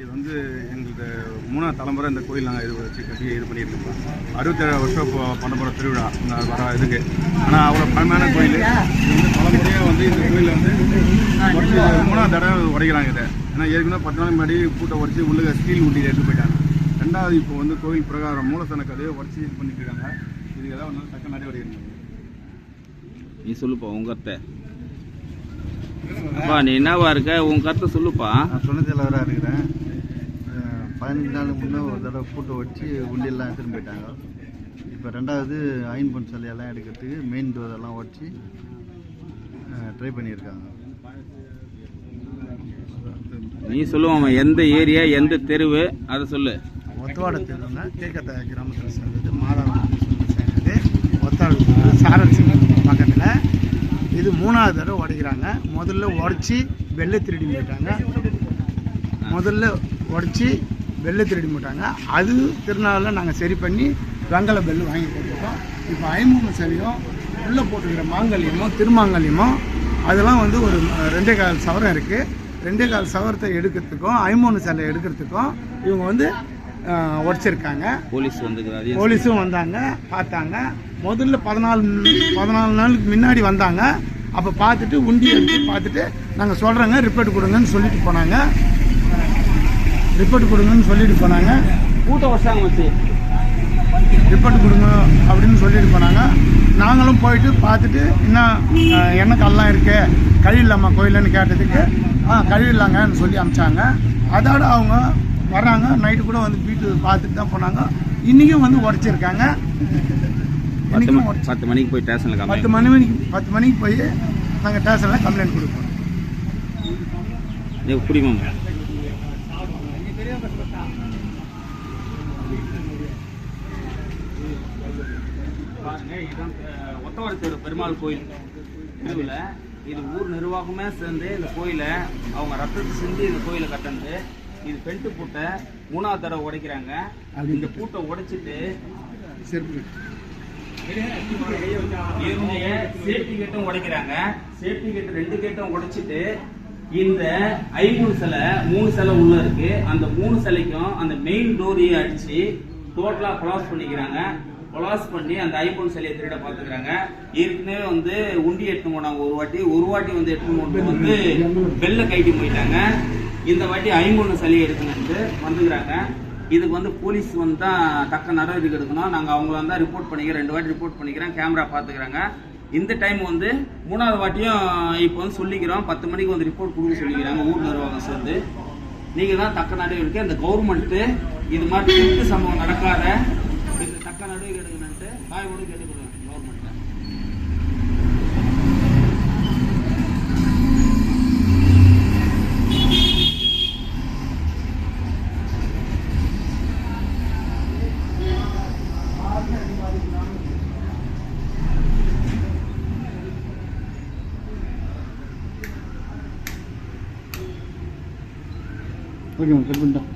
இது வந்து எங்களுக்கு 3ஆவது தலைமுறை இந்த கோயில் நாங்கள் இது வச்சு கட்டி இது பண்ணியிருக்கோம். 67 வருஷம் இப்போ பண்ண போகிற திருவிழா இந்த வர இதுக்கு. ஆனால் அவ்வளோ பழமையான கோயில். இது வந்து தலைமுறையாக வந்து இந்த கோயிலில் வந்து 3ஆவது தடவை உடைக்கிறாங்க இதை. ஏன்னா ஏற்கனவே 10 நாளைக்கு முன்னாடி பூட்டை உடச்சி உள்ள ஸ்டீல் ஊட்டி எடுத்து போயிட்டாங்க. 2வது இப்போ வந்து கோயில் பிரகாரம் மூலசன கதையை உடச்சி இது பண்ணிட்டு இருக்காங்க. இதுக்கு ஏதாவது ஒன்று தக்க நடவடிக்கை. நீ சொல்லுப்பா உங்க கருத்தை. அப்பா நீ என்னவா இருக்க, உன் கருத்தை சொல்லுப்பா. நான் துணை தலைவராக இருக்கிறேன். 15 நாளுக்கு முன்னே ஒரு தடவை பூட்டை வச்சு உண்டியெல்லாம் எடுத்துகிட்டு போயிட்டாங்க. இப்போ 2வது அயன் பொன் சிலையெல்லாம் எடுக்கிறதுக்கு மெயின் டோரெல்லாம் உடச்சி ட்ரை பண்ணியிருக்காங்க. நீ சொல்லுவாமா எந்த ஏரியா எந்த தெருவு அதை சொல்லு. ஒத்தவாட தெருவுங்க கேக்கத்த கிராமத்தில் சேர்ந்தது மாதாவரம் சேர்ந்தது ஒத்தாடு சாரல் பக்கத்தில். இது 3ஆவது தடவை உடைக்கிறாங்க. முதல்ல உடச்சி வெள்ளை திருடி போயிட்டாங்க. அது திருநாளில் நாங்கள் சரி பண்ணி வெங்கல பெல்லு வாங்கி போட்டுருக்கோம். இப்போ 53 சிலையும் உள்ளே போட்டுக்கிற மாங்கல்யமும் திருமாங்கல்யமோ அதெல்லாம் வந்து ஒரு 2.25 சவரம் இருக்குது. 2.25 சவரத்தை எடுக்கிறதுக்கும் 53 சிலை எடுக்கிறதுக்கும் இவங்க வந்து உடைச்சிருக்காங்க. போலீஸும் வந்தாங்க பார்த்தாங்க. முதல்ல 14 நாளுக்கு முன்னாடி வந்தாங்க. அப்போ பார்த்துட்டு உண்டி எடுத்து பார்த்துட்டு நாங்கள் சொல்கிறோங்க ரிப்போர்ட் கொடுங்கன்னு சொல்லிட்டு போனாங்க. கூட்ட வருஷாங்க வச்சு ரிப்போர்ட் கொடுங்க அப்படின்னு சொல்லிட்டு போனாங்க. நாங்களும் போயிட்டு பார்த்துட்டு இன்னும் என்ன கல்லாம் இருக்கு கழிவில்லாமா கோயிலன்னு கேட்டதுக்கு கழிவில்லாங்கன்னு சொல்லி அனுப்பிச்சாங்க. அதோட அவங்க வர்றாங்க. நைட்டு கூட வந்து வீட்டு பார்த்துட்டு தான் போனாங்க. இன்றைக்கும் வந்து உடச்சிருக்காங்க. 10 மணிக்கு போய் ஸ்டேஷனில் 10 மணிக்கு போய் நாங்கள் ஸ்டேஷனில் கம்ப்ளைண்ட் கொடுப்போம். புரியுமா? ஒத்தவாட தெரு பெருமாள் கோயில் தெருவில் இது ஊர் நிர்வாகமே சேர்ந்து இந்த கோயிலை அவங்க ரத்தத்தை சிந்தி இந்த கோயிலை கட்டந்து இது பெல்ட்டு பூட்டை 3ஆவது தடவை உடைக்கிறாங்க. இந்த பூட்டை உடைச்சிட்டு சேஃப்டி கேட்டும் உடைக்கிறாங்க. சேஃப்டி கேட் 2 கேட்டும் உடைச்சிட்டு இந்த 53 சிலை 3 சிலை உள்ள இருக்கு. அந்த 3 சிலைக்கும் அந்த மெயின் டோரையே அடிச்சு டோட்டலா கொலாஸ் பண்ணிக்கிறாங்க. கொலாஸ் பண்ணி அந்த 53 சிலையை திருட பாத்துக்கிறாங்க. ஏற்கனவே வந்து உண்டி எடுத்து போனாங்க ஒரு வாட்டி வந்து எடுத்து போட்டு வந்து பெல்ல கைட்டி போயிட்டாங்க. இந்த வாட்டி 53 சிலையை எடுக்கணும்ட்டு வந்துக்கிறாங்க. இதுக்கு வந்து போலீஸ் வந்து தான் தக்க நடவடிக்கை எடுக்கணும். நாங்கள் அவங்கள வந்து ரிப்போர்ட் பண்ணிக்கிறோம். 2 வாட்டி ரிப்போர்ட் பண்ணிக்கிறோம். கேமரா பார்த்துக்கிறாங்க. இந்த டைம் வந்து 3ஆவது வாட்டியும் இப்போ வந்து சொல்லிக்கிறோம். 10 மணிக்கு வந்து ரிப்போர்ட் கொடுக்க சொல்லிக்கிறாங்க ஊர் நிர்வாகம் சேர்ந்து. நீங்கள் தான் தக்க நடவடிக்கை அந்த கவர்மெண்ட்டு இது மாதிரி திருட்டு சம்பவம் நடக்காத இது தக்க நடவடிக்கை எடுக்கணும்ட்டு தாயோடு கேட்டுக்கிறோம் கவர்மெண்ட்டை. ஓகே கட் பண்ணிட்டோம்.